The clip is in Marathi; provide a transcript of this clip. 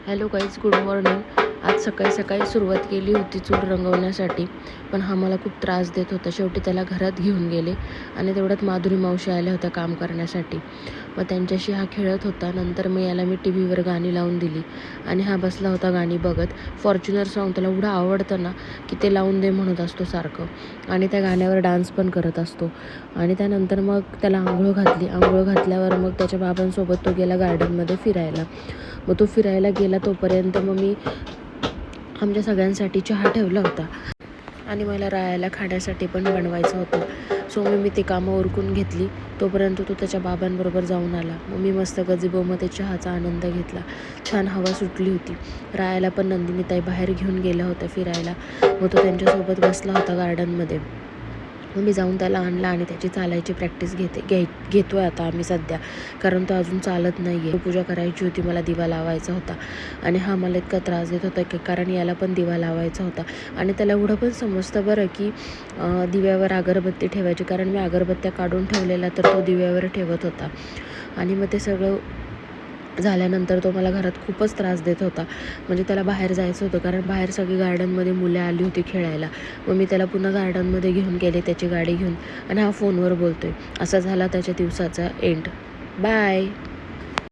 Hello guys, good morning. आज सकाळी सकाळी सुरुवात केली होती चूल रंगवण्यासाठी, पण हा मला खूप त्रास देत होता. शेवटी त्याला घरात घेऊन गेले आणि तेवढ्यात माधुरी मावशी आल्या होत्या काम करण्यासाठी. मग त्यांच्याशी हा खेळत होता. नंतर याला मी टी व्हीवर गाणी लावून दिली आणि हा बसला होता गाणी बघत. फॉर्च्युनर सॉन्ग त्याला एवढं आवडतं ना की ते लावून दे म्हणत असतो सारखं आणि त्या गाण्यावर डान्स पण करत असतो. आणि त्यानंतर मग त्याला आंघोळ घातली. आंघोळ घातल्यावर मग त्याच्या बाबांसोबत तो गेला गार्डनमध्ये फिरायला. मग तो फिरायला गेला तोपर्यंत मग मी आमच्या सगळ्यांसाठी चहा ठेवला होता आणि मला रायाला खाण्यासाठी पण बनवायचं होतं. सो मी ते कामं उरकून घेतली. तोपर्यंत तो त्याच्या बाबांबरोबर जाऊन आला. मग मी मस्त गजिबोमध्ये चहाचा आनंद घेतला. छान हवा सुटली होती. रायाला पण नंदिनीताई बाहेर घेऊन गेल्या होत्या फिरायला. मग तो त्यांच्यासोबत बसला होता गार्डनमध्ये. मग मी जाऊन त्याला आणला आणि त्याची चालायची प्रॅक्टिस घेतो आहे आता आम्ही सध्या, कारण तो अजून चालत नाही आहे. पूजा करायची होती, मला दिवा लावायचा होता आणि हा मला इतका त्रास देत होता की कारण याला पण दिवा लावायचा होता. आणि त्याला एवढं पण समजतं बरं की दिव्यावर अगरबत्ती ठेवायची, कारण मी अगरबत्त्या काढून ठेवलेल्या तर तो दिव्यावर ठेवत होता. आणि मग ते सगळं झाल्यानंतर तो मला घरात खूपच त्रास देत होता. म्हणजे त्याला बाहेर जायचं होतं, कारण बाहेर सगळी गार्डनमध्ये मुले आली होती खेळायला. मग मी त्याला पुन्हा गार्डनमध्ये घेऊन गेले त्याची गाडी घेऊन आणि हा फोनवर बोलतोय. असा झाला त्याच्या दिवसाचा एंड. बाय.